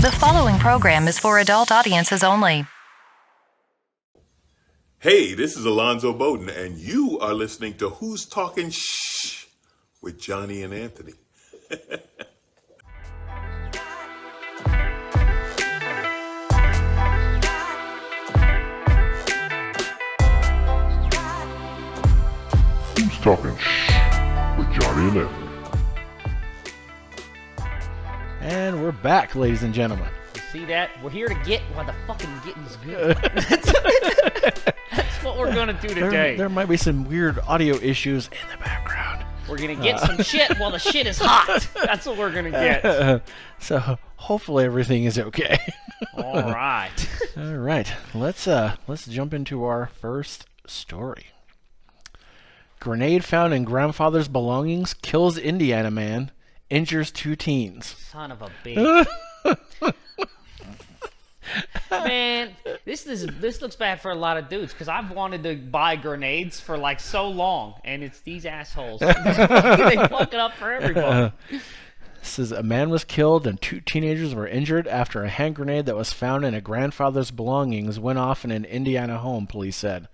The following program is for adult audiences only. Hey, this is Alonzo Bowden, and you are listening to Who's Talking Shh with Johnny and Anthony. Who's Talking Shh with Johnny and Anthony. And we're back, ladies and gentlemen. See that? We're here to get while the fucking getting's good. That's what we're gonna do today. There might be some weird audio issues in the background. We're gonna get some shit while the shit is hot. That's what we're gonna get. So hopefully everything is okay. All right. All right. Let's jump into our first story. Grenade found in grandfather's belongings kills Indiana man, injures 2 teens. Son of a bitch. Man, this looks bad for a lot of dudes because I've wanted to buy grenades for like so long, and it's these assholes. They fuck it up for everybody. Says a man was killed and 2 teenagers were injured after a hand grenade that was found in a grandfather's belongings went off in an Indiana home, police said.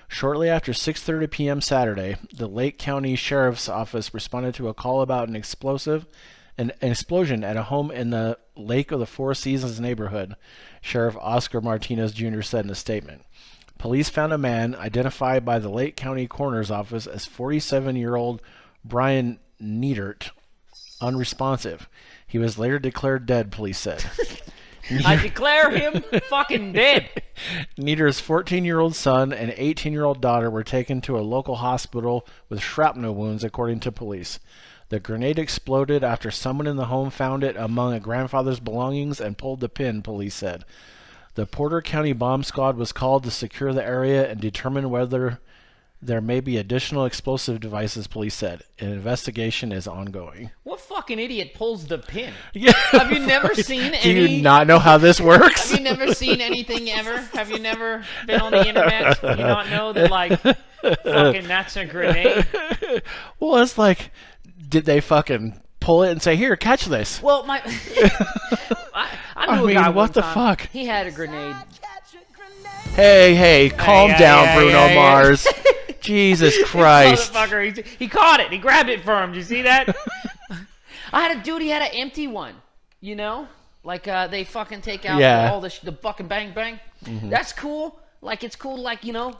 Shortly after 6:30 p.m. Saturday, the Lake County Sheriff's Office responded to a call about an explosion at a home in the Lake of the Four Seasons neighborhood, Sheriff Oscar Martinez Jr. said in a statement. Police found a man identified by the Lake County Coroner's Office as 47-year-old Brian Neidert, unresponsive. He was later declared dead, police said. I declare him fucking dead. Nieder's 14-year-old son and 18-year-old daughter were taken to a local hospital with shrapnel wounds, according to police. The grenade exploded after someone in the home found it among a grandfather's belongings and pulled the pin, police said. The Porter County Bomb Squad was called to secure the area and determine whether there may be additional explosive devices, police said. An investigation is ongoing. What fucking idiot pulls the pin? Yeah. Have you never seen Do any... you not know how this works? Have you never seen anything ever? Have you never been on the internet? Do you not know that, like, fucking that's a grenade? Well, it's like, did they fucking pull it and say, here, catch this? Well, I knew a guy what one the time, fuck? He had a grenade. Hey, calm down, hey, Bruno hey. Mars. Jesus Christ. Motherfucker, he caught it. He grabbed it for him. Did you see that? I had a dude, he had an empty one. You know? Like, they fucking take out all the fucking bang bang. Mm-hmm. That's cool. Like, it's cool, like, you know,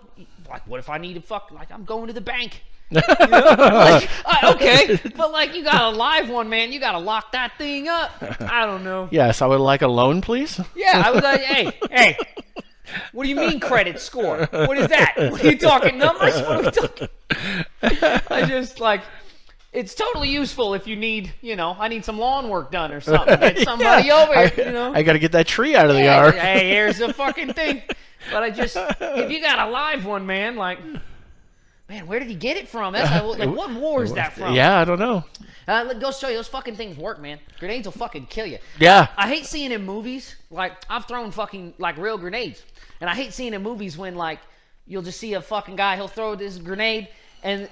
like, what if I need to like, I'm going to the bank. You know? Like, okay, but like, you got a live one, man. You got to lock that thing up. I don't know. Yes, I would like a loan, please. Yeah, I was like, hey. What do you mean credit score? What is that? What are you talking numbers? What are we talking? I just like, it's totally useful if you need, you know, I need some lawn work done or something. Get somebody over here, you know. I got to get that tree out of the yard. Hey, here's the fucking thing. But I just, if you got a live one, man, like, man, where did he get it from? That's like, what war is that from? Yeah, I don't know. Let go show you those fucking things work, man. Grenades will fucking kill you. Yeah. I hate seeing in movies, like, I've thrown fucking, like, real grenades. And I hate seeing in movies when, like, you'll just see a fucking guy, he'll throw this grenade, and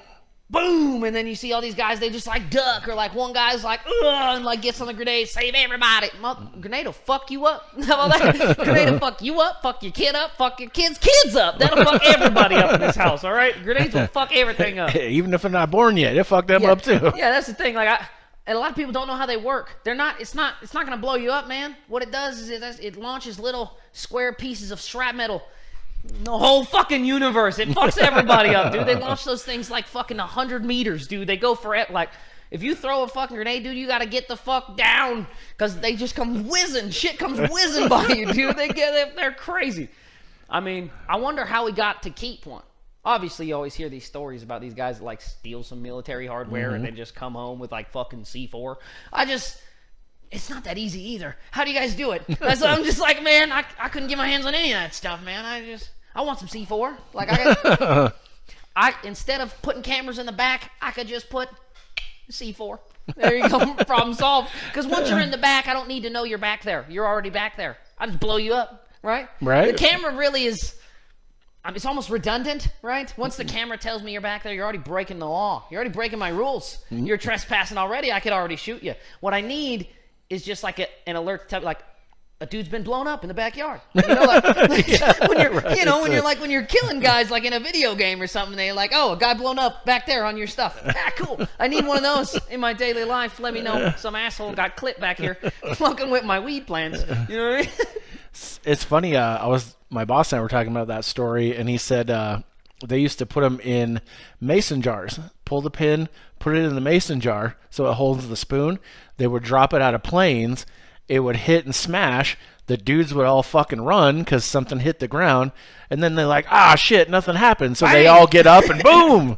boom, and then you see all these guys, they just, like, duck, or, like, one guy's like, ugh, and, like, gets on the grenade, save everybody. Grenade will fuck you up. Grenade will fuck you up, fuck your kid up, fuck your kids' kids up. That'll fuck everybody up in this house, all right? Grenades will fuck everything up. Even if they're not born yet, it'll fuck them up, too. Yeah, that's the thing. Like, and a lot of people don't know how they work. They're not. It's not going to blow you up, man. What it does is it launches little square pieces of shrapnel. The whole fucking universe. It fucks everybody up, dude. They launch those things like fucking 100 meters, dude. They go for it. Like, if you throw a fucking grenade, dude, you got to get the fuck down because they just come whizzing. Shit comes whizzing by you, dude. They're crazy. I mean, I wonder how he got to keep one. Obviously, you always hear these stories about these guys that, like, steal some military hardware and then just come home with, like, fucking C4. It's not that easy either. How do you guys do it? I'm just like, man, I couldn't get my hands on any of that stuff, man. I want some C4. Like, instead of putting cameras in the back, I could just put C4. There you go. Problem solved. Because once you're in the back, I don't need to know you're back there. You're already back there. I just blow you up, right? Right. The camera really is... it's almost redundant, right? Once the camera tells me you're back there, you're already breaking the law. You're already breaking my rules. Mm-hmm. You're trespassing already. I could already shoot you. What I need is just like an alert to tell me, like, a dude's been blown up in the backyard. You know, like, when you're, right. you know, when you're killing guys like in a video game or something, they're like, oh, a guy blown up back there on your stuff. Ah, cool. I need one of those in my daily life. Let me know some asshole got clipped back here fucking with my weed plants. You know what I mean? It's funny. My boss and I were talking about that story, and he said they used to put them in mason jars. Pull the pin, put it in the mason jar so it holds the spoon. They would drop it out of planes. It would hit and smash. The dudes would all fucking run because something hit the ground, and then they're like, ah, shit, nothing happened. So they all get up and boom.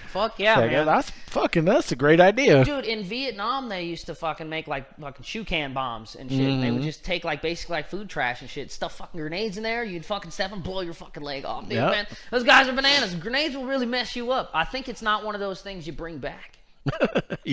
Fuck yeah, So, man. That's a great idea. Dude, in Vietnam, they used to fucking make like fucking shoe can bombs and shit. And they would just take like basically like food trash and shit, stuff fucking grenades in there. You'd fucking step and blow your fucking leg off, dude, Yep. man. Those guys are bananas. Grenades will really mess you up. I think it's not one of those things you bring back.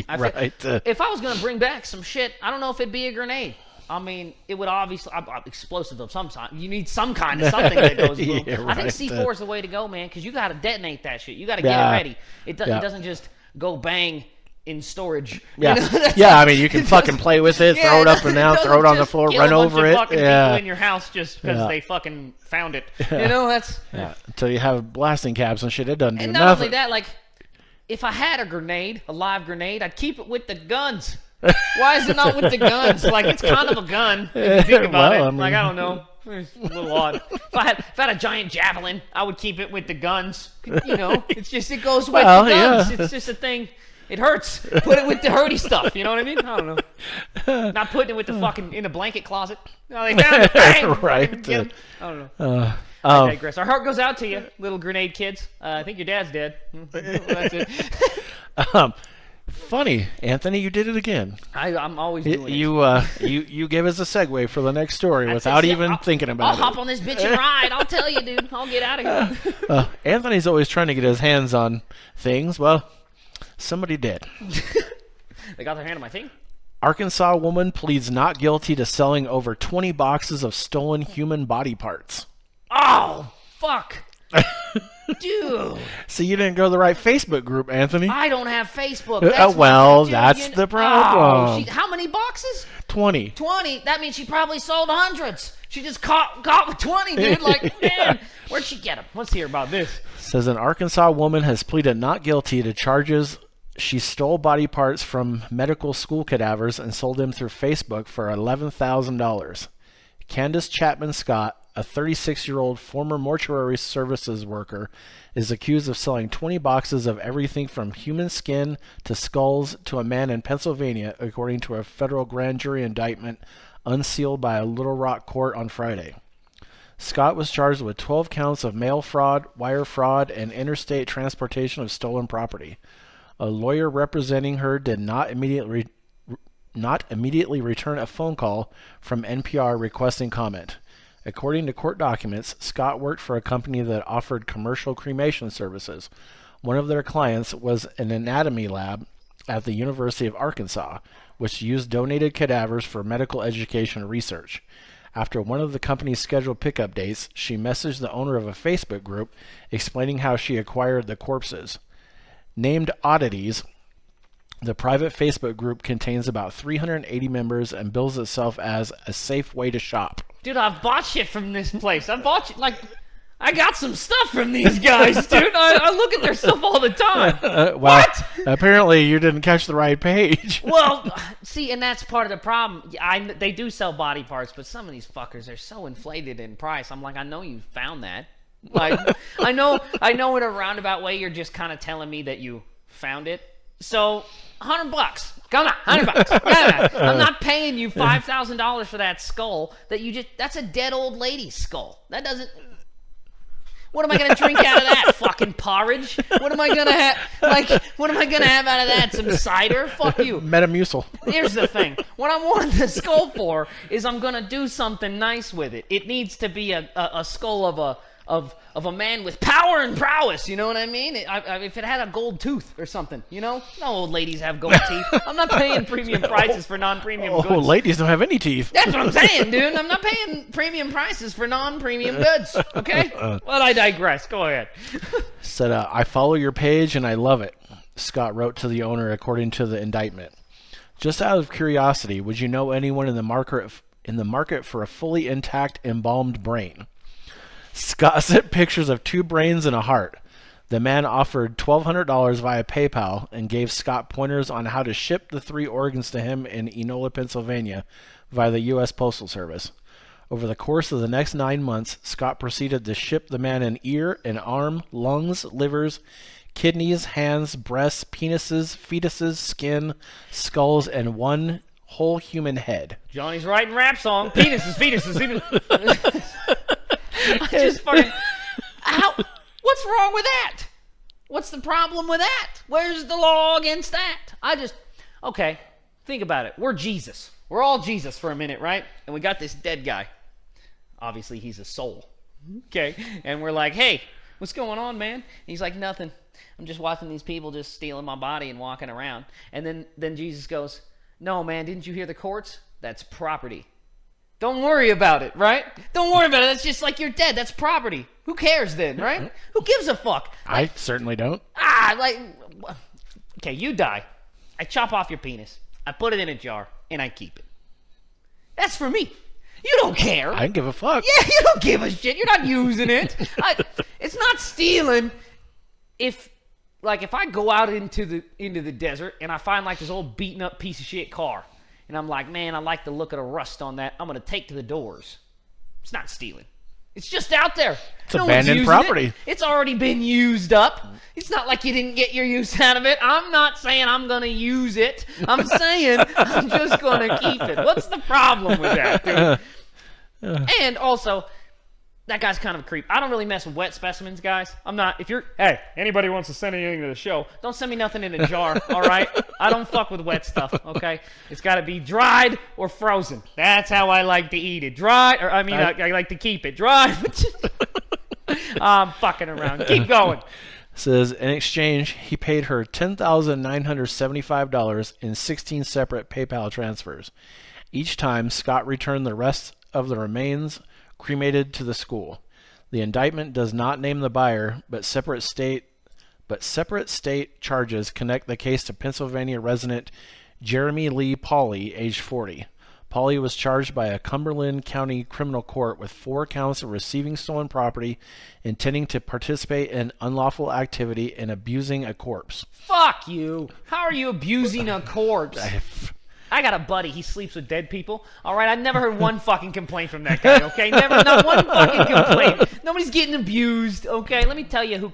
Right. If I was gonna bring back some shit, I don't know if it'd be a grenade. I mean, it would obviously explosive of some kind. You need some kind of something that goes boom. Yeah, I think right. C4 is the way to go, man, because you got to detonate that shit. You got to get Yeah. it ready. It Yeah. doesn't just go bang in storage. Yeah, You know, that's- yeah. I mean, you can fucking play with it, throw it up and down, doesn't throw it on the just floor, kill run a bunch over of it. fucking Yeah. people in your house just because Yeah. they fucking found it. You know, that's Yeah. Until you have blasting caps and shit, it doesn't do and not nothing. only that, like if I had a grenade, a live grenade, I'd keep it with the guns. Why is it not with the guns? Like, it's kind of a gun, if you think about Well, it. I mean- Like, I don't know. It's a little odd. If I had a giant javelin, I would keep it with the guns. You know, it's just, it goes with Well, the guns. yeah. It's just a thing. It hurts. Put it with the hurty stuff. You know what I mean? I don't know. Not putting it with the fucking, in the blanket closet. No, they found it. Bang! Right. Fucking get 'em. I don't know. I digress. Our heart goes out to you, little grenade kids. I think your dad's dead. That's it. Funny, Anthony, you did it again. I'm always doing it. You gave us a segue for the next story without See, even thinking I'll about hop on this bitch and ride. I'll tell you, dude. I'll get out of here. it. Anthony's always trying to get his hands on things. Well, somebody did. They got their hand on my thing. Arkansas woman pleads not guilty to selling over 20 boxes of stolen human body parts. Oh, fuck. Dude, See, you didn't go to the right Facebook group, Anthony. I don't have Facebook. Well, dude, that's the problem. How many boxes? 20. 20. That means she probably sold hundreds. She just caught with 20, dude. Like, man, where'd she get them? Let's hear about this. Says an Arkansas woman has pleaded not guilty to charges she stole body parts from medical school cadavers and sold them through Facebook for $11,000. Candace Chapman Scott, a 36-year-old former mortuary services worker, is accused of selling 20 boxes of everything from human skin to skulls to a man in Pennsylvania, according to a federal grand jury indictment unsealed by a Little Rock court on Friday. Scott was charged with 12 counts of mail fraud, wire fraud, and interstate transportation of stolen property. A lawyer representing her did not immediately return a phone call from NPR requesting comment. According to court documents, Scott worked for a company that offered commercial cremation services. One of their clients was an anatomy lab at the University of Arkansas, which used donated cadavers for medical education and research. After one of the company's scheduled pickup dates, she messaged the owner of a Facebook group explaining how she acquired the corpses. Named Oddities, the private Facebook group contains about 380 members and bills itself as a safe way to shop. Dude, I've bought shit from this place. I got some stuff from these guys, dude. I look at their stuff all the time. Well, What? Apparently you didn't catch the right page. Well, see, and that's part of the problem. They do sell body parts, but some of these fuckers are so inflated in price. I'm like, I know you found that. Like, I know in a roundabout way you're just kind of telling me that you found it. So, $100. Come on, $100. Come on. I'm not paying you $5,000 for that skull that's a dead old lady's skull. That doesn't. What am I gonna drink out of that? Fucking porridge? What am I gonna have? What am I gonna have out of that? Some cider? Fuck you. Metamucil. Here's the thing. What I want the skull for is I'm gonna do something nice with it. It needs to be a skull of a man with power and prowess. You know what I mean? If it had a gold tooth or something, you know? No old ladies have gold teeth. I'm not paying premium prices for non-premium goods. Oh, ladies don't have any teeth. That's what I'm saying, dude. I'm not paying premium prices for non-premium goods. Okay? Well, I digress. Go ahead. Said, I follow your page and I love it, Scott wrote to the owner according to the indictment. Just out of curiosity, would you know anyone in the in the market for a fully intact embalmed brain. Scott sent pictures of 2 brains and a heart. The man offered $1,200 via PayPal and gave Scott pointers on how to ship the 3 organs to him in Enola, Pennsylvania, via the U.S. Postal Service. Over the course of the next 9 months, Scott proceeded to ship the man an ear, an arm, lungs, livers, kidneys, hands, breasts, penises, fetuses, skin, skulls, and 1 whole human head. Johnny's writing rap song. Penises, fetuses. I just fucking... How? What's wrong with that? What's the problem with that? Where's the law against that? Okay, think about it. We're Jesus. We're all Jesus for a minute, right? And we got this dead guy. Obviously, he's a soul. Okay? And we're like, hey, what's going on, man? And he's like, nothing. I'm just watching these people just stealing my body and walking around. And then Jesus goes, no, man, didn't you hear the courts? That's property. Don't worry about it, right? Don't worry about it. That's just like you're dead. That's property. Who cares then, right? Who gives a fuck? I certainly don't. Okay, you die. I chop off your penis. I put it in a jar, and I keep it. That's for me. You don't care. I don't give a fuck. Yeah, you don't give a shit. You're not using it. It's not stealing. If I go out into the desert and I find like this old beaten up piece of shit car, and I'm like, man, I like the look of the rust on that. I'm gonna take to the doors. It's not stealing. It's just out there. It's abandoned property. It's already been used up. It's not like you didn't get your use out of it. I'm not saying I'm going to use it. I'm saying I'm just going to keep it. What's the problem with that, dude? And also, that guy's kind of a creep. I don't really mess with wet specimens, guys. I'm not. Hey, anybody wants to send anything to the show, don't send me nothing in a jar, all right? I don't fuck with wet stuff, okay? It's got to be dried or frozen. That's how I like to eat it. I like to keep it dry. I'm fucking around. Keep going. Says, in exchange, he paid her $10,975 in 16 separate PayPal transfers. Each time, Scott returned the rest of the remains cremated to the school. The indictment does not name the buyer, but separate state charges connect the case to Pennsylvania resident Jeremy Lee Pauley, age 40. Pauley was charged by a Cumberland County criminal court with 4 counts of receiving stolen property, intending to participate in unlawful activity, and abusing a corpse. Fuck you. How are you abusing a corpse? I got a buddy. He sleeps with dead people. All right, I've never heard one fucking complaint from that guy. Okay, not one fucking complaint. Nobody's getting abused. Okay, let me tell you who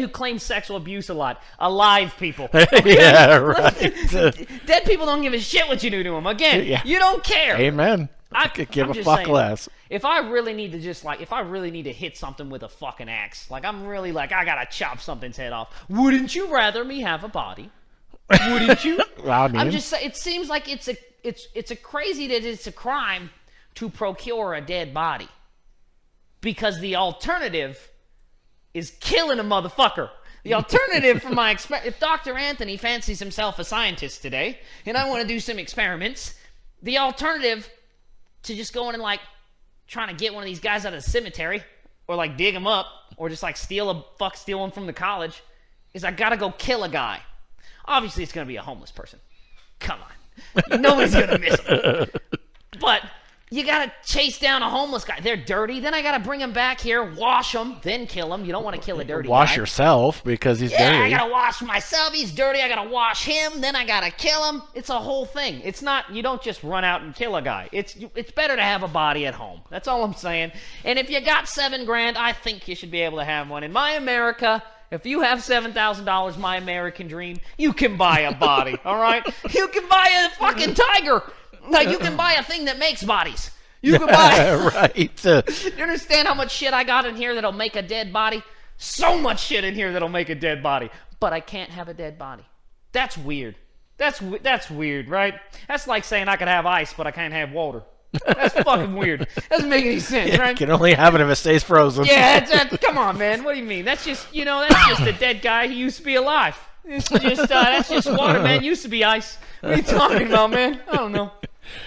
claims sexual abuse a lot. Alive people. Okay? Yeah, right. Dead people don't give a shit what you do to them. Again, Yeah. You don't care. Amen. I could give I'm a just fuck saying, less. If I really need to hit something with a fucking axe, like I'm really like I gotta chop something's head off. Wouldn't you rather me have a body? Wouldn't you? Well, I mean, I'm just saying. It seems like it's a crazy that it's a crime to procure a dead body, because the alternative is killing a motherfucker. The alternative, from my if Dr. Anthony fancies himself a scientist today, and I want to do some experiments, the alternative to just going and like trying to get one of these guys out of the cemetery, or like dig him up, or just like steal one from the college, is I gotta go kill a guy. Obviously, it's going to be a homeless person. Come on. Nobody's going to miss them. But you got to chase down a homeless guy. They're dirty. Then I got to bring them back here, wash them, then kill them. You don't want to kill a dirty guy. Wash yourself because he's dirty. Yeah, I got to wash myself. He's dirty. I got to wash him. Then I got to kill him. It's a whole thing. It's not, you don't just run out and kill a guy. It's better to have a body at home. That's all I'm saying. And if you got $7,000, I think you should be able to have one. In my America, if you have $7,000, my American dream, you can buy a body, all right? You can buy a fucking tiger. No, you can buy a thing that makes bodies. You can buy... Right. You understand how much shit I got in here that'll make a dead body? So much shit in here that'll make a dead body. But I can't have a dead body. That's weird. That's weird, right? That's like saying I could have ice, but I can't have water. That's fucking weird. Doesn't make any sense, right? You can only have it if it stays frozen. Yeah, come on, man. What do you mean? That's just a dead guy who used to be alive. That's just water, man. Used to be ice. What are you talking about, man? I don't know.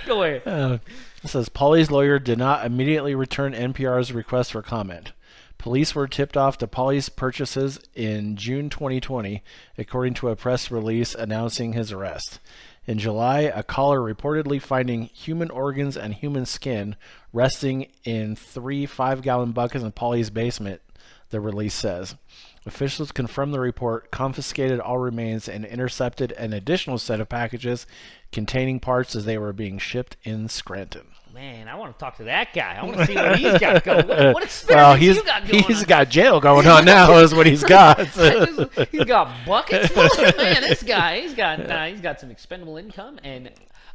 Go ahead. It says Pauley's lawyer did not immediately return NPR's request for comment. Police were tipped off to Pauley's purchases in June 2020, according to a press release announcing his arrest. In July, a caller reportedly finding human organs and human skin resting in 3 5-gallon buckets in Polly's basement, the release says. Officials confirmed the report, confiscated all remains, and intercepted an additional set of packages containing parts as they were being shipped in Scranton. Man, I want to talk to that guy. I want to see what he's got going. What experiments you got going on? He's got jail going on now is what he's got. He's got buckets full of, man, this guy, he's got some expendable income and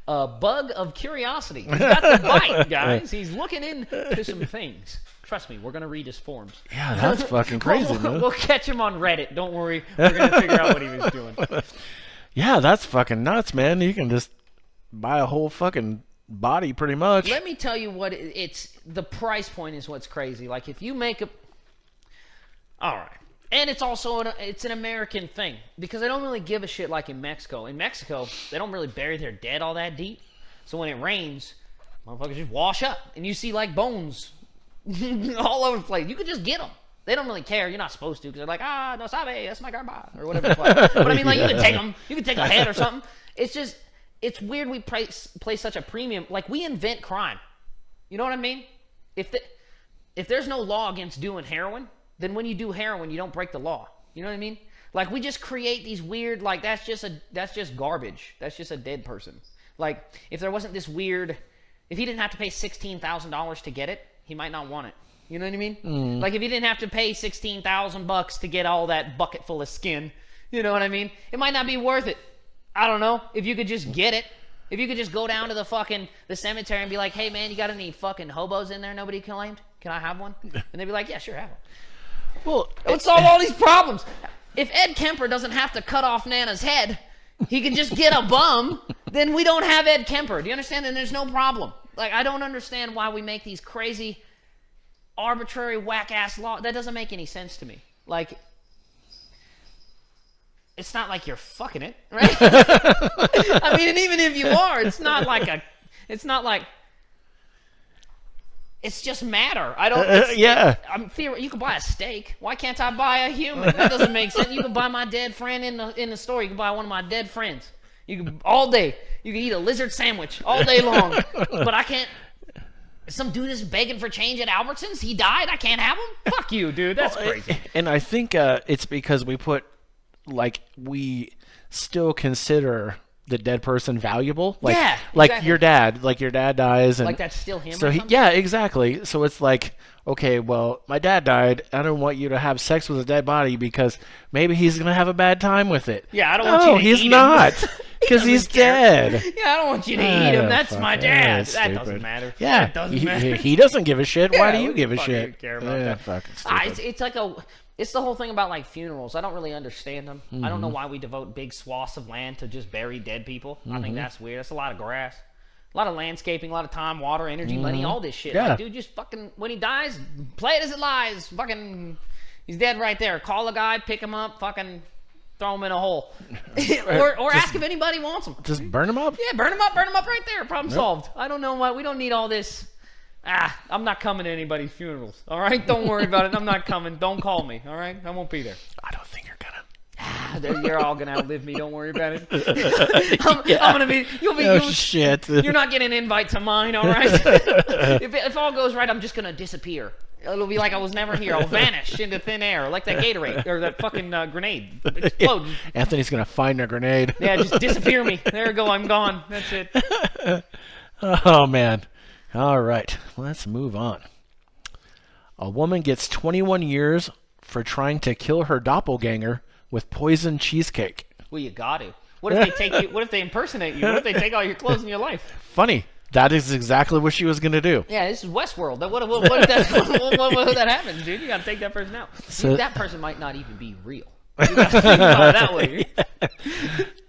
a bug of curiosity. He's got the bite, guys. He's looking into some things. Trust me, we're going to read his forms. Yeah, that's fucking crazy, man. We'll catch him on Reddit. Don't worry. We're going to figure out what he was doing. Yeah, that's fucking nuts, man. You can just buy a whole fucking body pretty much. Let me tell you what it's the price point is what's crazy. Like if you make a all right, and it's also it's an American thing because they don't really give a shit like in Mexico. In Mexico, they don't really bury their dead all that deep, so when it rains, motherfuckers just wash up, and you see like bones all over the place. You could just get them. They don't really care. You're not supposed to because they're like, no sabe, that's my garba or whatever. But I mean, like you could take them. You could take a head or something. It's just. It's weird we place such a premium. Like, we invent crime. You know what I mean? If there's no law against doing heroin, then when you do heroin, you don't break the law. You know what I mean? Like, we just create these weird, like, that's just garbage. That's just a dead person. Like, if there wasn't this weird... If he didn't have to pay $16,000 to get it, he might not want it. You know what I mean? Like, if he didn't have to pay $16,000 to get all that bucket full of skin, you know what I mean? It might not be worth it. I don't know. If you could just get it. If you could just go down to the cemetery and be like, hey, man, you got any fucking hobos in there nobody claimed? Can I have one? And they'd be like, yeah, sure, have one. Well, it would solve all these problems. If Ed Kemper doesn't have to cut off Nana's head, he can just get a bum, then we don't have Ed Kemper. Do you understand? Then there's no problem. Like, I don't understand why we make these crazy, arbitrary, whack-ass laws. That doesn't make any sense to me. Like... It's not like you're fucking it, right? I mean, and even if you are, it's not like it's just matter. I don't. Yeah. You can buy a steak. Why can't I buy a human? That doesn't make sense. You can buy my dead friend in the store. You can buy one of my dead friends. You can all day. You can eat a lizard sandwich all day long. But I can't. Some dude is begging for change at Albertsons. He died. I can't have him. Fuck you, dude. That's crazy. And I think it's because we put. Like, we still consider the dead person valuable. Like, yeah, like exactly. your dad dies. And like that's still him so or something? yeah, exactly. So it's like, okay, well, my dad died. I don't want you to have sex with a dead body because maybe he's going to have a bad time with it. Yeah, I don't want you to he's eat not. him. Because he's dead. Yeah, I don't want you to eat him. That's my dad. That doesn't matter. Yeah, that doesn't matter. He doesn't give a shit. Yeah, Why do you give a shit? You care about that? Fucking stupid. It's like it's the whole thing about like funerals. I don't really understand them. I don't know why we devote big swaths of land to just bury dead people. I think that's weird. That's a lot of grass, a lot of landscaping, a lot of time, water, energy, money, all this shit. Yeah. Like, dude, just fucking when he dies, play it as it lies. Fucking, he's dead right there. Call a guy, pick him up, fucking throw him in a hole, or ask if anybody wants him. Just burn him up. Yeah, burn him up right there. Problem solved. I don't know why we don't need all this. I'm not coming to anybody's funerals, all right? Don't worry about it. I'm not coming. Don't call me, all right? I won't be there. I don't think you're gonna. You're all going to outlive me. Don't worry about it. I'm going to be... You'll shit. You're not getting an invite to mine, all right? If all goes right, I'm just going to disappear. It'll be like I was never here. I'll vanish into thin air like that Gatorade or that fucking grenade. Explode. Anthony's going to find a grenade. Yeah, just disappear me. There you go. I'm gone. That's it. Oh, man. All right, let's move on. A woman gets 21 years for trying to kill her doppelganger with poisoned cheesecake. Well, you got to. What if they take you? What if they impersonate you? What if they take all your clothes in your life? Funny. That is exactly what she was going to do. Yeah, this is Westworld. What if that happens, dude? You got to take that person out. So, that person might not even be real. You got to think about it that way.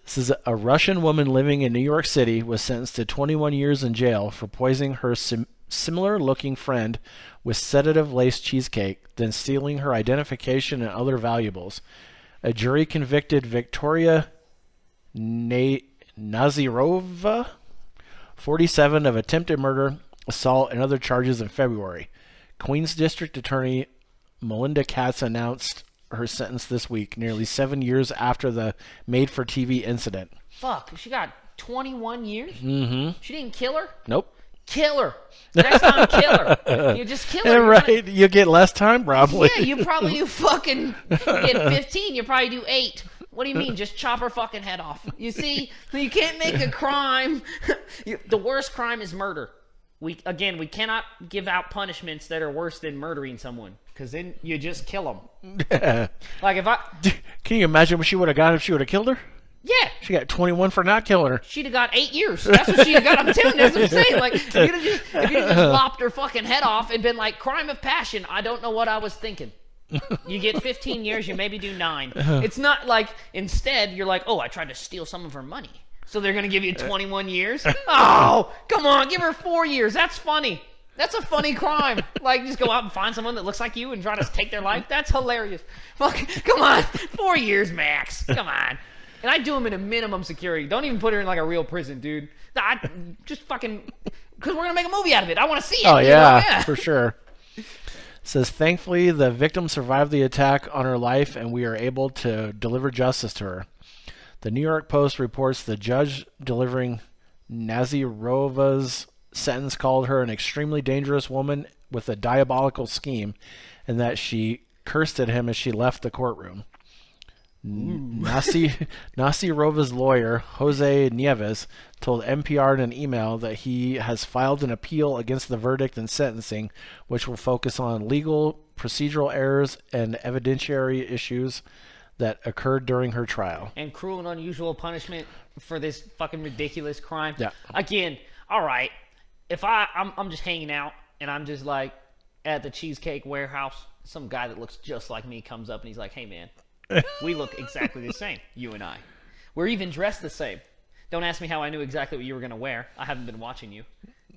This is a Russian woman living in New York City was sentenced to 21 years in jail for poisoning her similar-looking friend with sedative-laced cheesecake, then stealing her identification and other valuables. A jury convicted Victoria Nazirova, 47, of attempted murder, assault, and other charges in February. Queens District Attorney Melinda Katz announced her sentence this week, nearly 7 years after the made-for-TV incident. Fuck, she got 21 years? Mm-hmm. She didn't kill her? Nope. Kill her. Next time, kill her. You just kill her. Yeah, right. You get less time, probably. Yeah, you probably do fucking you get 15. You probably do 8. What do you mean? Just chop her fucking head off. You see, you can't make a crime. The worst crime is murder. We cannot give out punishments that are worse than murdering someone, because then you just kill them. Like if I can you imagine what she would have got if she would have killed her? Yeah, She got 21 for not killing her. she'd have got 8 years. That's what she'd have got. I'm telling you, that's what I'm saying. Like if you'd have just lopped her fucking head off and been like, crime of passion, I don't know what I was thinking. You get 15 years, you maybe do 9. It's not like instead you're like, oh, I tried to steal some of her money, so they're gonna give you 21 years. Oh, come on, give her 4 years. That's funny. That's a funny crime. Like, just go out and find someone that looks like you and try to take their life. That's hilarious. Fuck, come on, 4 years max. Come on. And I do them in a minimum security. Don't even put her in like a real prison, dude. I just fucking, because we're gonna make a movie out of it. I want to see it. Oh, you yeah, know? Yeah, for sure. Says, thankfully, the victim survived the attack on her life, and we are able to deliver justice to her. The New York Post reports the judge delivering Nazirova's sentence called her an extremely dangerous woman with a diabolical scheme, and that she cursed at him as she left the courtroom. Nazirova's lawyer, Jose Nieves, told NPR in an email that he has filed an appeal against the verdict and sentencing, which will focus on legal, procedural errors, and evidentiary issues that occurred during her trial. And cruel and unusual punishment for this fucking ridiculous crime. Yeah. Again, all right. If I'm just hanging out and I'm just like at the Cheesecake Warehouse, some guy that looks just like me comes up and he's like, hey man, we look exactly the same, you and I. We're even dressed the same. Don't ask me how I knew exactly what you were going to wear. I haven't been watching you.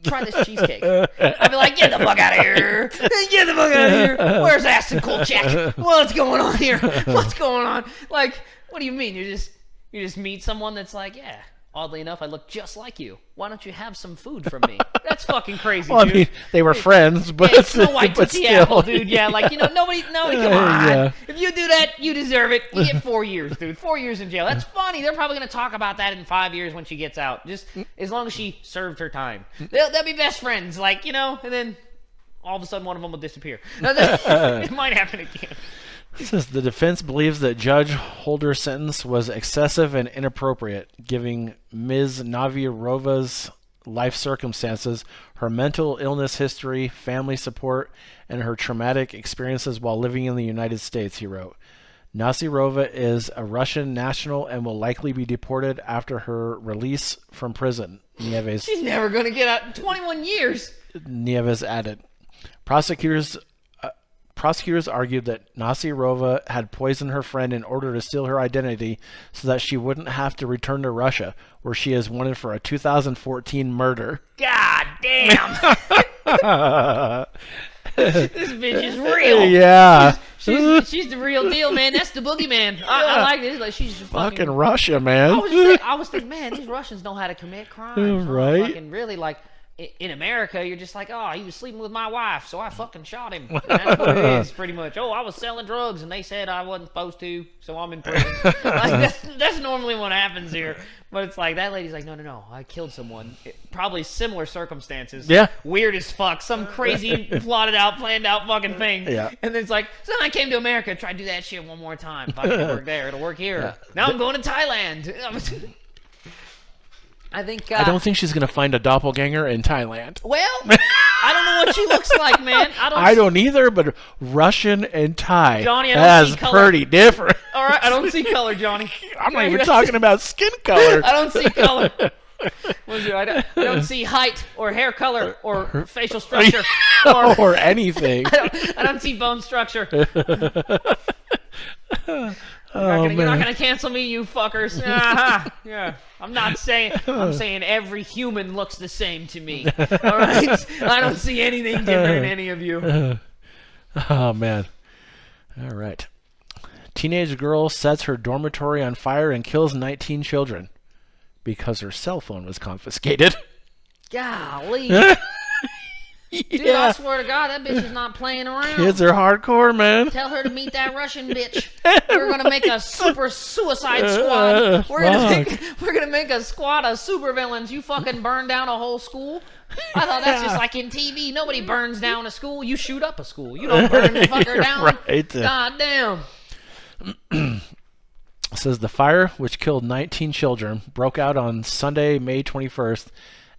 Try this cheesecake. I'd be like, get the fuck out of here. Get the fuck out of here. Where's Aston Kolchak? What's going on here? What's going on? Like, what do you mean? You just meet someone that's like, yeah, oddly enough, I look just like you. Why don't you have some food from me? That's fucking crazy, Well, dude. I mean, they were friends, but, Yeah, Snow White but Tootsie still. Apple, dude. Yeah, like, nobody, come on. Yeah. If you do that, you deserve it. You get 4 years, dude. 4 years in jail. That's funny. They're probably going to talk about that in 5 years when she gets out. Just as long as she served her time. They'll be best friends, like, and then all of a sudden one of them will disappear. It might happen again. It says the defense believes that Judge Holder's sentence was excessive and inappropriate, giving Ms. Navirova's life circumstances, her mental illness history, family support, and her traumatic experiences while living in the United States, he wrote. Nazirova is a Russian national and will likely be deported after her release from prison, Nieves. She's never going to get out. 21 years. Nieves added. Prosecutors argued that Nazirova had poisoned her friend in order to steal her identity so that she wouldn't have to return to Russia, where she is wanted for a 2014 murder. God damn. This bitch is real. Yeah. She's the real deal, man. That's the boogeyman. I like this. Like, she's Fucking Russia, man. I was thinking, man, these Russians know how to commit crimes. Right. Fucking really, like, in America, you're just like, oh, he was sleeping with my wife, so I fucking shot him. And that's what it is, pretty much. Oh, I was selling drugs, and they said I wasn't supposed to, so I'm in prison. Like, that's normally what happens here. But it's like, that lady's like, no, I killed someone. Probably similar circumstances. Yeah. Weird as fuck. Some crazy planned out fucking thing. Yeah. And then it's like, so then I came to America, tried to do that shit one more time. If I can work there, it'll work here. Yeah. Now I'm going to Thailand. I think I don't think she's going to find a doppelganger in Thailand. well, I don't know what she looks like, man. I don't either, but Russian and Thai, Johnny, I don't that's see color. pretty different. All right, I don't see color, Johnny. I'm not even talking about skin color. I don't see color. What is it? I don't see height or hair color or facial structure or anything. I don't see bone structure. You're not gonna cancel me, you fuckers. Yeah. I'm saying every human looks the same to me. All right? I don't see anything different in any of you. Oh, man. All right. Teenage girl sets her dormitory on fire and kills 19 children because her cell phone was confiscated. Golly. Dude, I swear to God, that bitch is not playing around. Kids are hardcore, man. Tell her to meet that Russian bitch. We're gonna make a super suicide squad. We're gonna make a squad of supervillains. You fucking burn down a whole school. I thought that's just like in TV. Nobody burns down a school. You shoot up a school. You don't burn the fucker down. Right. God damn. It says the fire, which killed 19 children, broke out on Sunday, May 21st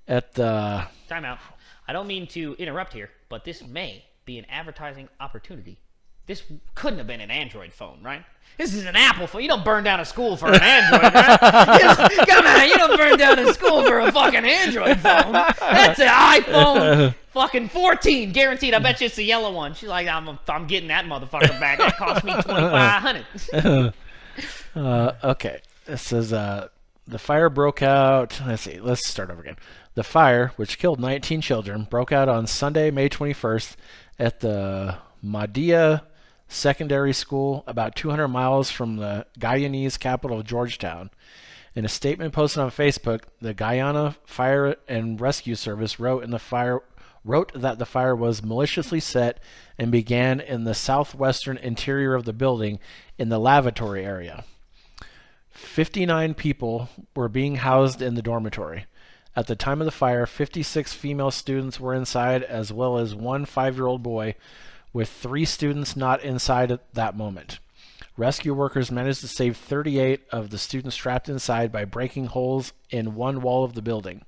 at the... Time out. I don't mean to interrupt here, but this may be an advertising opportunity. This couldn't have been an Android phone, right? This is an Apple phone. You don't burn down a school for an Android, right? Come on, you don't burn down a school for a fucking Android phone. That's an iPhone fucking 14, guaranteed. I bet you it's the yellow one. She's like, I'm getting that motherfucker back. That cost me $2,500. Okay. It says the fire broke out. Let's see. Let's start over again. The fire, which killed 19 children, broke out on Sunday, May 21st at the Mahdia Secondary School, about 200 miles from the Guyanese capital of Georgetown. In a statement posted on Facebook, the Guyana Fire and Rescue Service wrote that the fire was maliciously set and began in the southwestern interior of the building in the lavatory area. 59 people were being housed in the dormitory. At the time of the fire, 56 female students were inside, as well as one 5-year-old boy, with 3 students not inside at that moment. Rescue workers managed to save 38 of the students trapped inside by breaking holes in one wall of the building.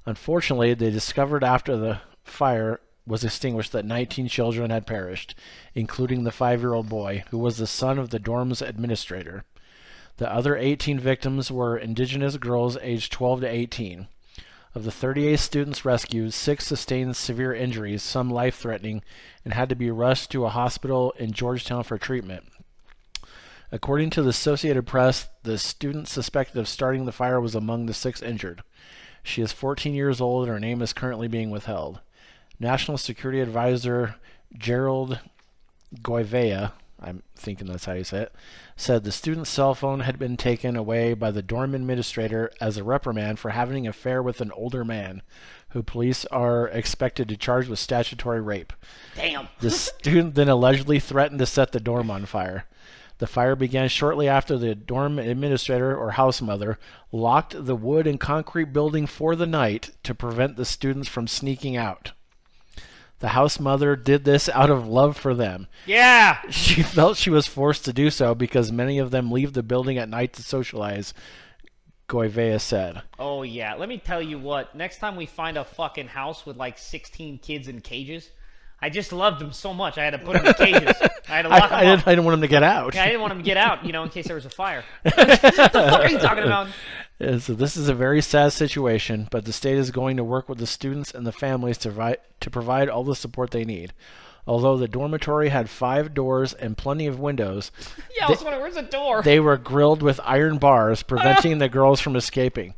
Unfortunately, they discovered after the fire was extinguished that 19 children had perished, including the 5-year-old boy, who was the son of the dorm's administrator. The other 18 victims were indigenous girls aged 12 to 18. Of the 38 students rescued, 6 sustained severe injuries, some life-threatening, and had to be rushed to a hospital in Georgetown for treatment. According to the Associated Press, the student suspected of starting the fire was among the 6 injured. She is 14 years old and her name is currently being withheld. National Security Advisor Gerald Goivea, I'm thinking that's how you say it, said the student's cell phone had been taken away by the dorm administrator as a reprimand for having an affair with an older man, who police are expected to charge with statutory rape. Damn. The student then allegedly threatened to set the dorm on fire. The fire began shortly after the dorm administrator or house mother locked the wood and concrete building for the night to prevent the students from sneaking out. The house mother did this out of love for them. Yeah. She felt she was forced to do so because many of them leave the building at night to socialize, Goivea said. Oh, yeah. Let me tell you what. Next time we find a fucking house with like 16 kids in cages, I just loved them so much. I had to put them in cages. I had to lock them up. I didn't want them to get out. Yeah, I didn't want them to get out, in case there was a fire. What the fuck are you talking about? So this is a very sad situation, but the state is going to work with the students and the families to provide all the support they need. Although the dormitory had 5 doors and plenty of windows, yeah, I was wondering, where's the door? They were grilled with iron bars, preventing the girls from escaping.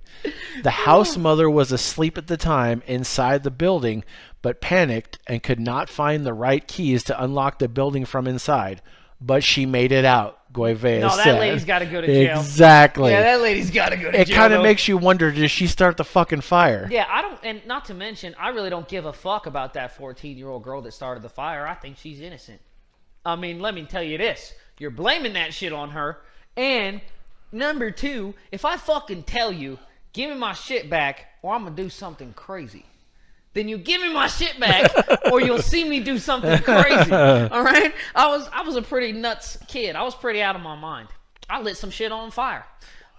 The house mother was asleep at the time inside the building, but panicked and could not find the right keys to unlock the building from inside. But she made it out, Goivea said. No, that lady's got to go to jail. Exactly. Yeah, that lady's got to go to jail. It kind of makes you wonder, did she start the fucking fire? Yeah, I don't, and not to mention, I really don't give a fuck about that 14-year-old girl that started the fire. I think she's innocent. I mean, let me tell you this. You're blaming that shit on her. And number 2, if I fucking tell you, give me my shit back or I'm going to do something crazy, then you give me my shit back or you'll see me do something crazy. All right? I was a pretty nuts kid. I was pretty out of my mind. I lit some shit on fire.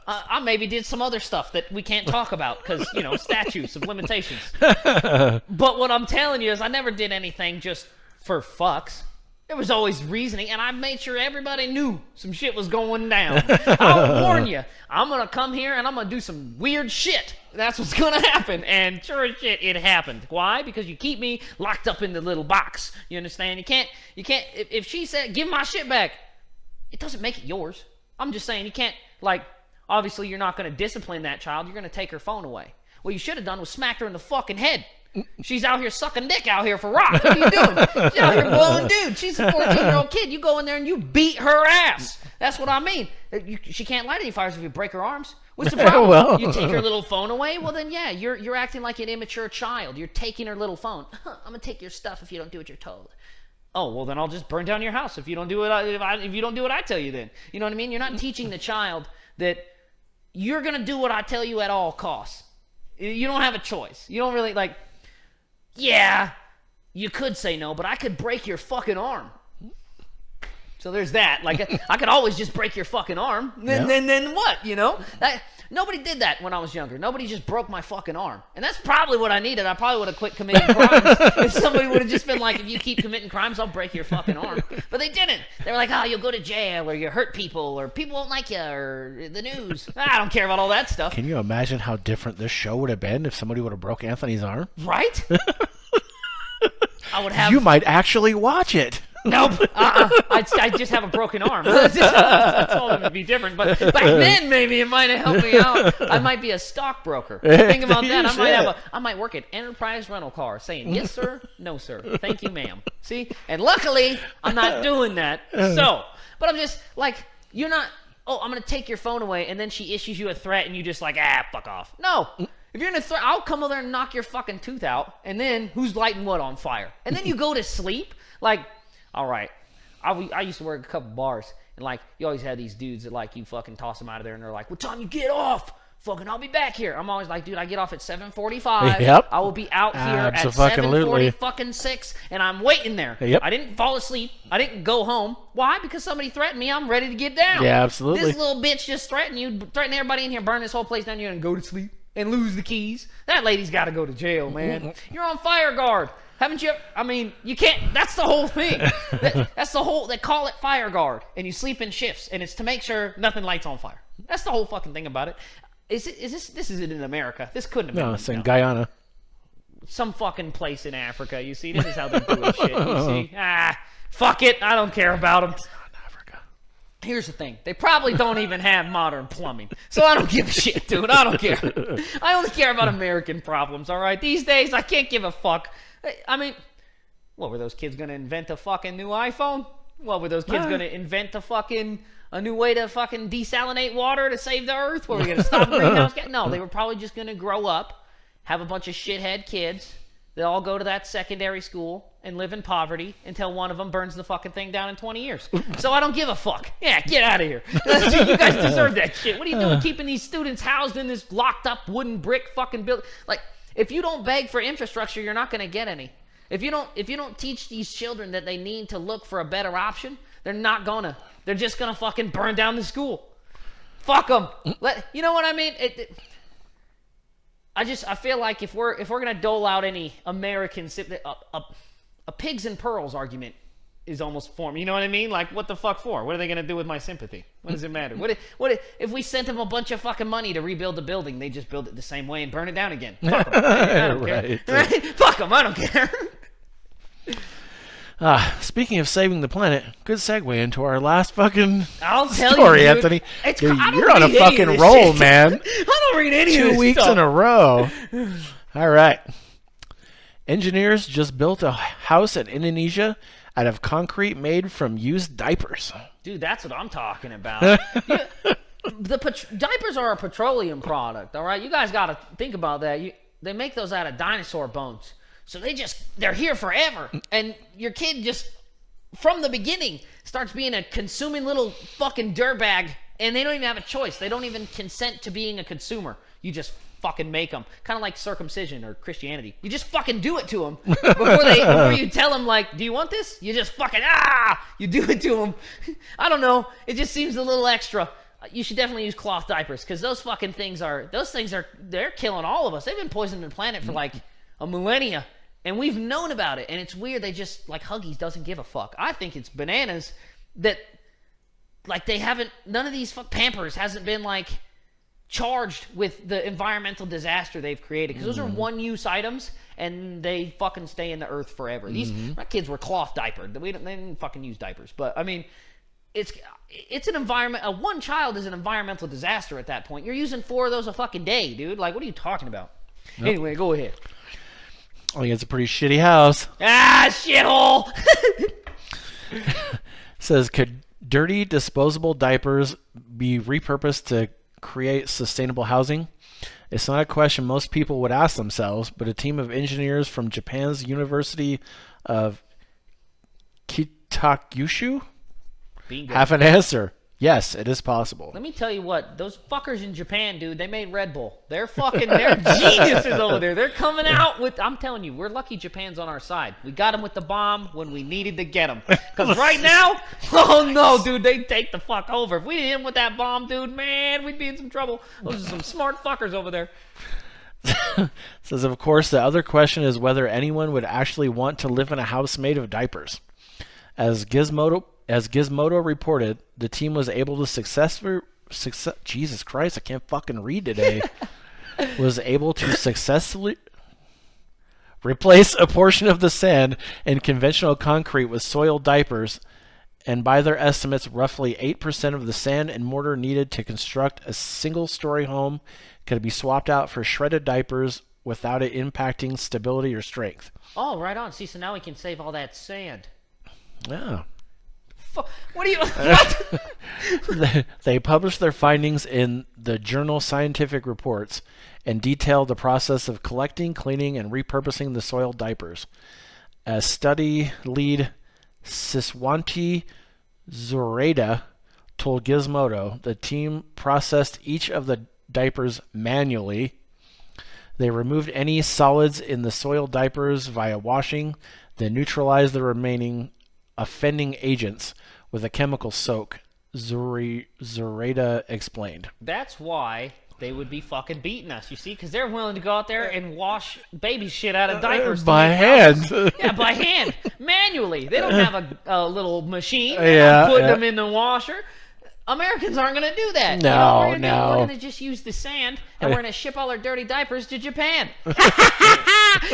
I maybe did some other stuff that we can't talk about because, statutes of limitations. But what I'm telling you is I never did anything just for fucks. There was always reasoning, and I made sure everybody knew some shit was going down. I'll warn you, I'm going to come here and I'm going to do some weird shit. That's what's going to happen. And sure as shit, it happened. Why? Because you keep me locked up in the little box. You understand? You can't, if she said, give my shit back, it doesn't make it yours. I'm just saying, you can't, obviously you're not going to discipline that child. You're going to take her phone away. What you should have done was smacked her in the fucking head. She's out here sucking dick out here for rock. What are you doing? She's out here blowing dude. She's a 14-year-old kid. You go in there and you beat her ass. That's what I mean. She can't light any fires if you break her arms. What's the problem? Well. You take her little phone away? Well, then, yeah, you're acting like an immature child. You're taking her little phone. I'm going to take your stuff if you don't do what you're told. Oh, well, then I'll just burn down your house if you don't do what if you don't do what I tell you then. You know what I mean? You're not teaching the child that you're going to do what I tell you at all costs. You don't have a choice. You don't really, like, yeah, you could say no, but I could break your fucking arm. So there's that. Like, I could always just break your fucking arm. Then what, you know? Nobody did that when I was younger. Nobody just broke my fucking arm. And that's probably what I needed. I probably would have quit committing crimes if somebody would have just been like, if you keep committing crimes, I'll break your fucking arm. But they didn't. They were like, oh, you'll go to jail, or you hurt people, or people won't like you, or the news. I don't care about all that stuff. Can you imagine how different this show would have been if somebody would have broke Anthony's arm? Right? I would have... You might actually watch it. Nope. I just have a broken arm. That's all that would be different. But back then, maybe it might have helped me out. I might be a stockbroker. Think about that. I might work at Enterprise Rental Car saying, yes, sir, no, sir. Thank you, ma'am. See? And luckily, I'm not doing that. So, but I'm just like, you're not, oh, I'm going to take your phone away, and then she issues you a threat, and you just like, fuck off. No. If you're in a threat, I'll come over there and knock your fucking tooth out, and then who's lighting what on fire? And then you go to sleep? Like, all right, I used to work a couple bars, and, like, you always had these dudes that, like, you fucking toss them out of there, and they're like, what time you get off? Fucking, I'll be back here. I'm always like, dude, I get off at 7:45. Yep. I will be out here at 7:46, and I'm waiting there. Yep. I didn't fall asleep. I didn't go home. Why? Because somebody threatened me. I'm ready to get down. Yeah, absolutely. This little bitch just threatened you, threatened everybody in here, burn this whole place down here, and go to sleep and lose the keys. That lady's got to go to jail, man. You're on fire guard. Haven't you? I mean, you can't. That's the whole thing. That's the whole. They call it fire guard, and you sleep in shifts, and it's to make sure nothing lights on fire. That's the whole fucking thing about it. Is this? This isn't in America. This couldn't have been. No, it's in Guyana. Some fucking place in Africa. You see, this is how they do this shit. You see? Fuck it. I don't care about them. It's not in Africa. Here's the thing. They probably don't even have modern plumbing. So I don't give a shit, dude. I don't care. I only care about American problems, all right? These days, I can't give a fuck. I mean, what, were those kids going to invent a fucking new iPhone? What, were those kids going to invent a new way to fucking desalinate water to save the earth? What, were we going to stop greenhouse gas? No, they were probably just going to grow up, have a bunch of shithead kids. They all go to that secondary school and live in poverty until one of them burns the fucking thing down in 20 years. So I don't give a fuck. Yeah, get out of here. You guys deserve that shit. What are you doing keeping these students housed in this locked up wooden brick fucking building? Like, if you don't beg for infrastructure, you're not going to get any. If you don't teach these children that they need to look for a better option, they're not gonna. They're just gonna fucking burn down the school. Fuck them. You know what I mean? I feel like if we're gonna dole out any American, a pigs and pearls argument is almost formed. You know what I mean? Like, what the fuck for? What are they gonna do with my sympathy? What does it matter? What if we sent them a bunch of fucking money to rebuild the building? They just build it the same way and burn it down again. Fuck them. I don't care. Right? Fuck them. I don't care. Speaking of saving the planet, good segue into our last fucking I'll tell story, you, dude, Anthony. Dude, you're on a fucking roll, shit. man. I don't read any of this 2 weeks stuff. in a row. All right. Engineers just built a house in Indonesia out of concrete made from used diapers. Dude, that's what I'm talking about. Diapers are a petroleum product, all right? You guys got to think about that. They make those out of dinosaur bones. So they're here forever. And your kid just, from the beginning, starts being a consuming little fucking dirtbag, and they don't even have a choice. They don't even consent to being a consumer. You just fucking make them. Kind of like circumcision or Christianity. You just fucking do it to them. Before you tell them, like, do you want this? You just fucking, you do it to them. I don't know. It just seems a little extra. You should definitely use cloth diapers, because those things are, they're killing all of us. They've been poisoning the planet for like a millennia. And we've known about it, and it's weird they just, like, Huggies doesn't give a fuck. I think it's bananas that, like, none of these Pampers hasn't been, like, charged with the environmental disaster they've created. Because those are one-use items, and they fucking stay in the earth forever. My kids were cloth diapered. They didn't fucking use diapers. But, I mean, it's an environment, one child is an environmental disaster at that point. You're using 4 of those a fucking day, dude. Like, what are you talking about? Nope. Anyway, go ahead. I think it's a pretty shitty house. Shithole! Says, could dirty disposable diapers be repurposed to create sustainable housing? It's not a question most people would ask themselves, but a team of engineers from Japan's University of Kitakyushu Bingo. have an answer. Yes, it is possible. Let me tell you what, those fuckers in Japan, dude, they made Red Bull. They're geniuses over there. They're coming out with, I'm telling you, we're lucky Japan's on our side. We got them with the bomb when we needed to get them. Because right now, oh no, dude, they'd take the fuck over. If we didn't hit them with that bomb, dude, man, we'd be in some trouble. Those are some smart fuckers over there. Says, of course, the other question is whether anyone would actually want to live in a house made of diapers. As Gizmodo reported, the team was able to Jesus Christ, I can't fucking read today. Was able to successfully replace a portion of the sand in conventional concrete with soiled diapers, and by their estimates, roughly 8% of the sand and mortar needed to construct a single-story home could be swapped out for shredded diapers without it impacting stability or strength. Oh, right on. See, so now we can save all that sand. Yeah. What do you... What? They published their findings in the journal Scientific Reports and detailed the process of collecting, cleaning, and repurposing the soiled diapers. As study lead Siswanti Zureda told Gizmodo, the team processed each of the diapers manually. They removed any solids in the soiled diapers via washing, then neutralized the remaining offending agents with a chemical soak, Zureda explained. That's why they would be fucking beating us, you see? Because they're willing to go out there and wash baby shit out of diapers. By hand. Yeah, by hand. Manually. They don't have a little machine. Yeah, Putting them in the washer. Americans aren't going to do that. No, you know what we're no. gonna do? We're going to just use the sand, and we're going to ship all our dirty diapers to Japan.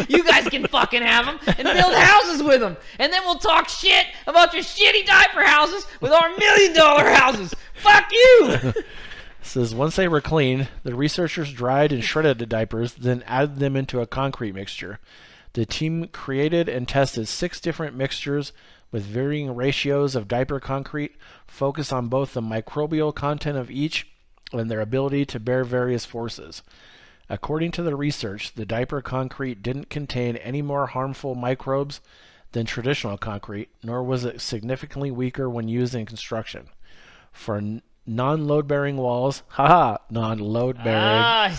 You guys can fucking have them and build houses with them. And then we'll talk shit about your shitty diaper houses with our $1 million houses. Fuck you! Says once they were clean, the researchers dried and shredded the diapers, then added them into a concrete mixture. The team created and tested 6 different mixtures with varying ratios of diaper concrete, focused on both the microbial content of each and their ability to bear various forces. According to the research, the diaper concrete didn't contain any more harmful microbes than traditional concrete, nor was it significantly weaker when used in construction. For non-load-bearing walls, non-load-bearing,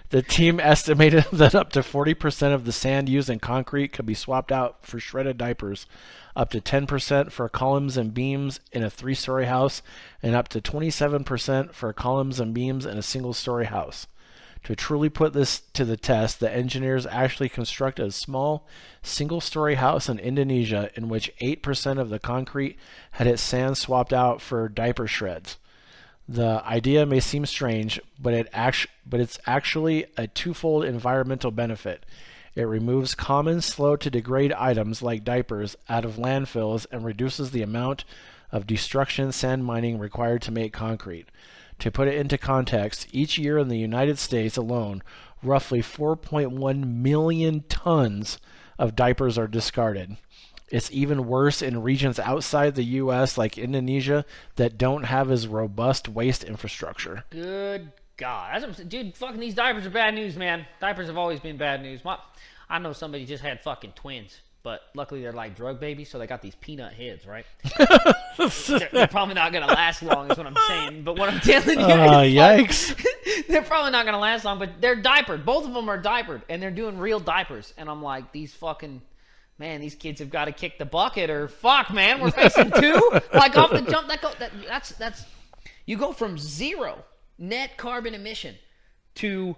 the team estimated that up to 40% of the sand used in concrete could be swapped out for shredded diapers, up to 10% for columns and beams in a 3-story house, and up to 27% for columns and beams in a single-story house. To truly put this to the test, the engineers actually constructed a small single-story house in Indonesia in which 8% of the concrete had its sand swapped out for diaper shreds. The idea may seem strange, but it's actually a twofold environmental benefit. It removes common, slow-to-degrade items like diapers out of landfills and reduces the amount of destruction sand mining required to make concrete. To put it into context, each year in the United States alone, roughly 4.1 million tons of diapers are discarded. It's even worse in regions outside the U.S. like Indonesia that don't have as robust waste infrastructure. Good God. Dude, fucking these diapers are bad news, man. Diapers have always been bad news. I know somebody just had fucking twins, but luckily they're like drug babies, so they got these peanut heads, right? they're probably not going to last long is what I'm saying. But what I'm telling you yikes. They're probably not going to last long, but they're diapered. Both of them are diapered, and they're doing real diapers. And I'm like, these kids have got to kick the bucket, or fuck, man, we're facing 2. Like off the jump, that's you go from 0 net carbon emission to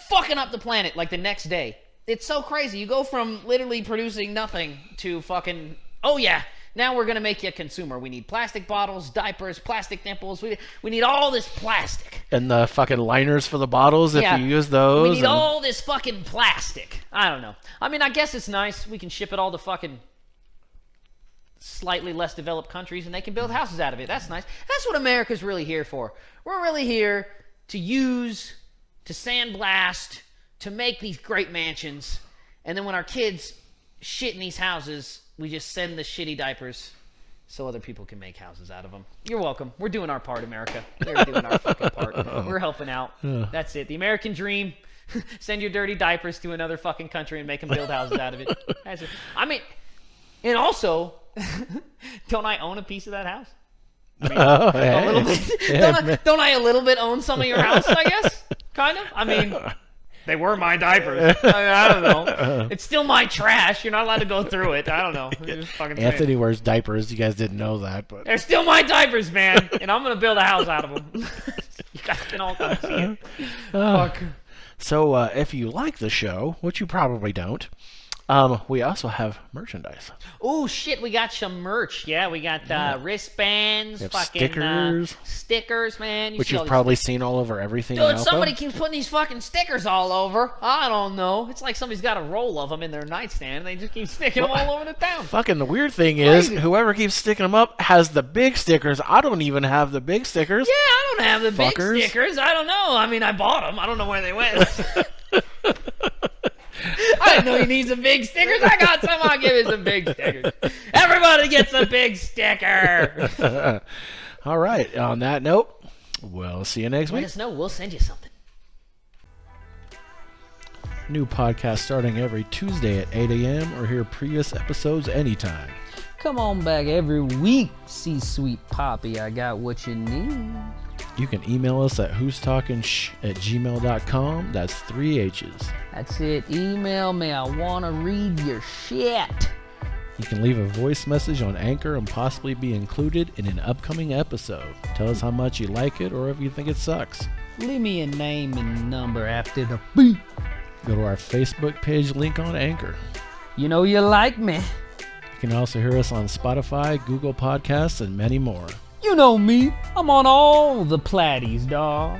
fucking up the planet like the next day. It's so crazy. You go from literally producing nothing to fucking, oh yeah, now we're going to make you a consumer. We need plastic bottles, diapers, plastic nipples. We need all this plastic. And the fucking liners for the bottles, if you use those. We need all this fucking plastic. I don't know. I mean, I guess it's nice. We can ship it all to fucking slightly less developed countries, and they can build houses out of it. That's nice. That's what America's really here for. We're really here to sandblast, to make these great mansions, and then when our kids shit in these houses, we just send the shitty diapers so other people can make houses out of them. You're welcome. We're doing our part, America. We're doing our fucking part. We're helping out. That's it. The American dream. Send your dirty diapers to another fucking country and make them build houses out of it. That's it. I mean, and also, don't I own a piece of that house? I mean, a little bit. Don't I a little bit own some of your house, I guess? Kind of? I mean, they were my diapers. I don't know. It's still my trash. You're not allowed to go through it. I don't know. Just fucking Anthony wears diapers. You guys didn't know that, but they're still my diapers, man. And I'm going to build a house out of them. You guys can all come see it. Fuck. So if you like the show, which you probably don't, we also have merchandise. Oh shit, we got some merch. Yeah, we got wristbands, fucking stickers, man. Which you've probably seen all over everything. Dude, somebody keeps putting these fucking stickers all over. I don't know. It's like somebody's got a roll of them in their nightstand, and they just keep sticking them all over the town. Fucking the weird thing is, whoever keeps sticking them up has the big stickers. I don't even have the big stickers. Yeah, I don't have the big stickers. I don't know. I mean, I bought them. I don't know where they went. I didn't know he needs some big stickers. I got some. I'll give you some big stickers. Everybody gets a big sticker. All right. On that note, we'll see you next week. Let us know. We'll send you something. New podcast starting every Tuesday at 8 a.m. or hear previous episodes anytime. Come on back every week, see Sweet Poppy. I got what you need. You can email us at who'stalkingshh@gmail.com. That's 3 H's. That's it. Email me. I want to read your shit. You can leave a voice message on Anchor and possibly be included in an upcoming episode. Tell us how much you like it or if you think it sucks. Leave me a name and number after the beep. Go to our Facebook page link on Anchor. You know you like me. You can also hear us on Spotify, Google Podcasts, and many more. You know me. I'm on all the platties, dawg.